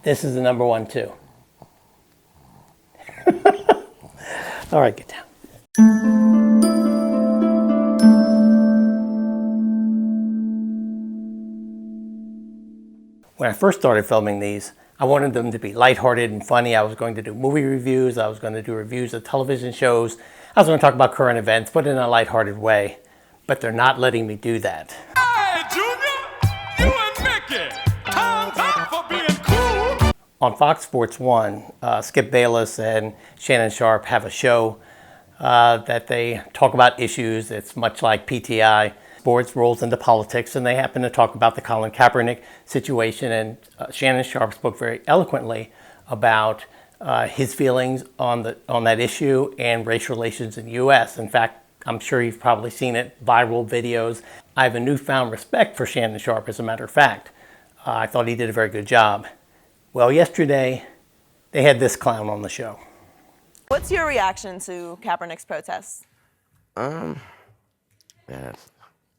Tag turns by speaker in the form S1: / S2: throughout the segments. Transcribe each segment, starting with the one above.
S1: This is the number one too. All right, get down. When I first started filming these, I wanted them to be lighthearted and funny. I was going to do movie reviews. I was going to do reviews of television shows. I was going to talk about current events, but in a lighthearted way. But they're not letting me do that.
S2: Hey, Junior! You and Mickey! Time's up for being cool!
S1: On Fox Sports 1, Skip Bayless and Shannon Sharpe have a show that they talk about issues. It's much like PTI. Sports rolls into politics, and they happen to talk about the Colin Kaepernick situation. And Shannon Sharpe spoke very eloquently about his feelings on that issue and race relations in the U.S. In fact, I'm sure you've probably seen it, viral videos. I have a newfound respect for Shannon Sharpe, as a matter of fact. I thought he did a very good job. Well, yesterday, they had this clown on the show.
S3: What's your reaction to Kaepernick's protests?
S4: Yeah,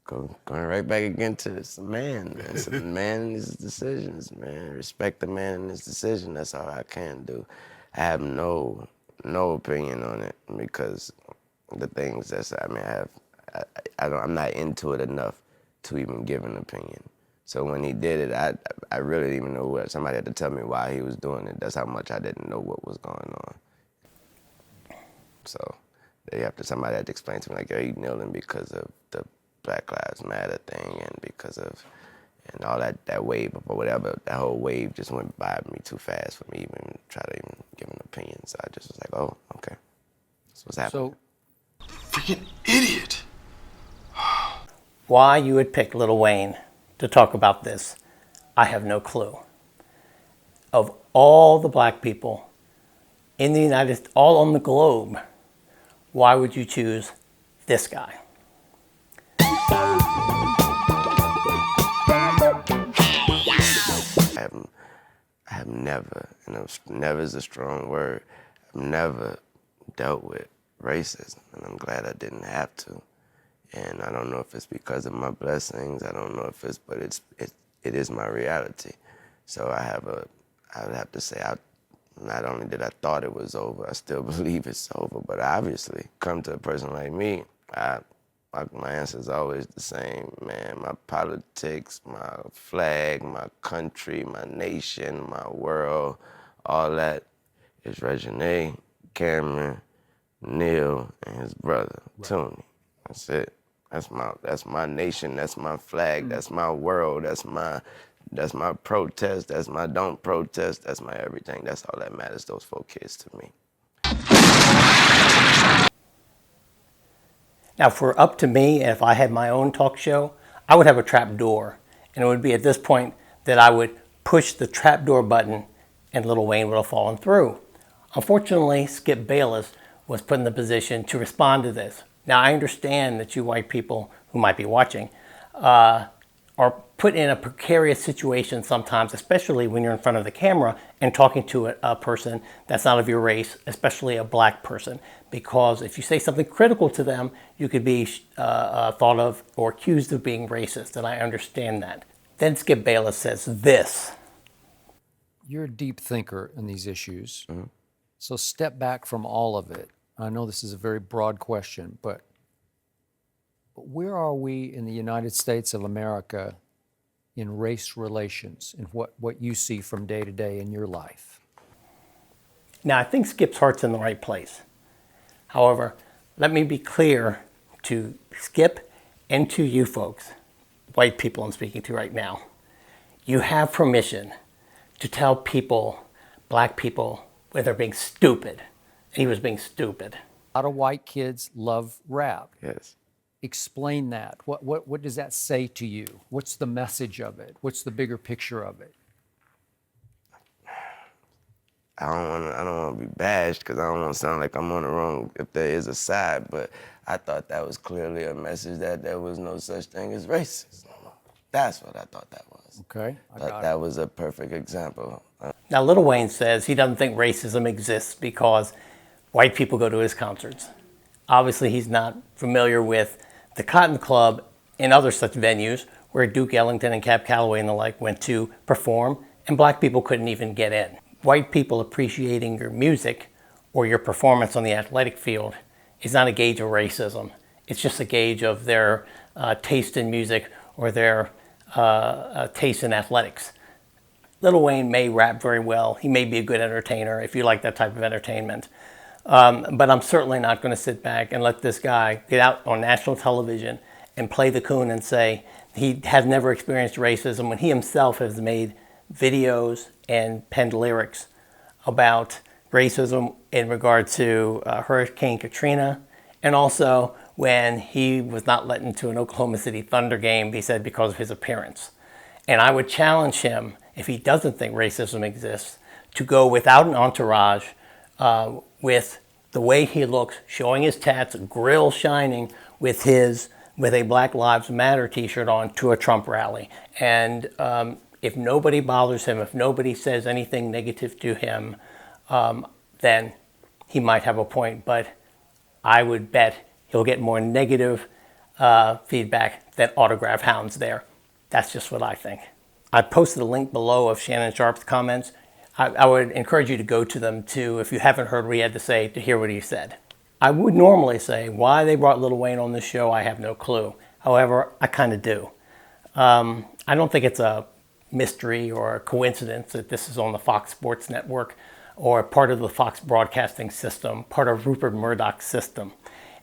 S4: going right back again to this man. It's a man and his decisions, man. Respect the man and his decision. That's all I can do. I have no opinion on it because the things I'm not into it enough to even give an opinion. So when he did it, I really didn't even know what. Somebody had to tell me why he was doing it. That's how much I didn't know what was going on. So somebody had to explain to me, like, yo, you kneeling because of the Black Lives Matter thing and because of, and all that wave or whatever, that whole wave just went by me too fast for me even try to even give an opinion. So I just was like, oh, okay, that's what's happening.
S2: So, freaking idiot.
S1: Why you would pick Lil Wayne to talk about this, I have no clue. Of all the black people in the United States, all on the globe, why would you choose this guy?
S4: I have never, never is a strong word, I've never dealt with racism, and I'm glad I didn't have to. And I don't know if it's because of my blessings, I don't know if it's, but it is my reality. So I would have to say, not only did I thought it was over, I still believe it's over, but obviously, come to a person like me, my answer is always the same, man. My politics, my flag, my country, my nation, my world, all that is Reginae, Cameron, Neil, and his brother, Tony. That's it. That's my nation, that's my flag, that's my world, that's my protest, that's my don't protest, that's my everything. That's all that matters, those 4 kids to me.
S1: Now, for up to me, if I had my own talk show, I would have a trap door. And it would be at this point that I would push the trap door button and Lil Wayne would have fallen through. Unfortunately, Skip Bayless was put in the position to respond to this. Now, I understand that you white people who might be watching are put in a precarious situation sometimes, especially when you're in front of the camera and talking to a person that's not of your race, especially a black person. Because if you say something critical to them, you could be thought of or accused of being racist, and I understand that. Then Skip Bayless says this.
S5: You're a deep thinker in these issues,
S4: Mm-hmm.
S5: so step back from all of it. I know this is a very broad question, but where are we in the United States of America in race relations and what you see from day to day in your life?
S1: Now, I think Skip's heart's in the right place. However, let me be clear to Skip and to you folks, white people I'm speaking to right now. You have permission to tell people, black people, when they're being stupid. He was being stupid.
S5: A lot of white kids love rap.
S4: Yes.
S5: Explain that. What does that say to you? What's the message of it? What's the bigger picture of it?
S4: I don't want to be bashed because I don't want to sound like I'm on the wrong if there is a side, but I thought that was clearly a message that there was no such thing as racism. That's what I thought that was.
S5: Okay.
S4: That was a perfect example.
S1: Now, Lil Wayne says he doesn't think racism exists because white people go to his concerts. Obviously, he's not familiar with the Cotton Club and other such venues where Duke Ellington and Cab Calloway and the like went to perform and black people couldn't even get in. White people appreciating your music or your performance on the athletic field is not a gauge of racism. It's just a gauge of their taste in music or their taste in athletics. Lil Wayne may rap very well. He may be a good entertainer if you like that type of entertainment. But I'm certainly not going to sit back and let this guy get out on national television and play the coon and say he has never experienced racism when he himself has made videos and penned lyrics about racism in regard to Hurricane Katrina, and also when he was not let into an Oklahoma City Thunder game, he said, because of his appearance. And I would challenge him, if he doesn't think racism exists, to go without an entourage, with the way he looks, showing his tats, grill shining, with a Black Lives Matter t-shirt on, to a Trump rally. And if nobody bothers him, if nobody says anything negative to him, then he might have a point. But I would bet he'll get more negative feedback than autograph hounds there. That's just what I think. I posted a link below of Shannon Sharpe's comments. I would encourage you to go to them too, if you haven't heard what he had to say, to hear what he said. I would normally say why they brought Lil Wayne on this show, I have no clue. However, I kind of do. I don't think it's a mystery or a coincidence that this is on the Fox Sports Network or part of the Fox broadcasting system, part of Rupert Murdoch's system.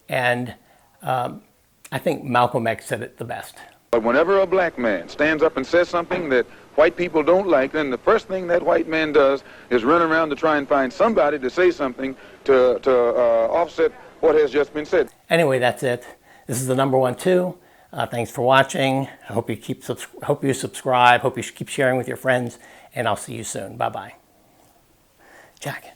S1: And I think Malcolm X said it the best.
S6: But whenever a black man stands up and says something that white people don't like, then the first thing that white man does is run around to try and find somebody to say something to offset what has just been said.
S1: Anyway, that's it. This is the number 1 2. Thanks for watching. I hope you subscribe. Hope you keep sharing with your friends, and I'll see you soon. Bye-bye. Jack.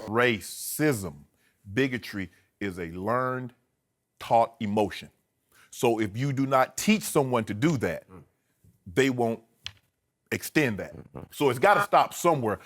S7: Racism, bigotry is a learned, taught emotion. So if you do not teach someone to do that, they won't extend that. So it's got to stop somewhere.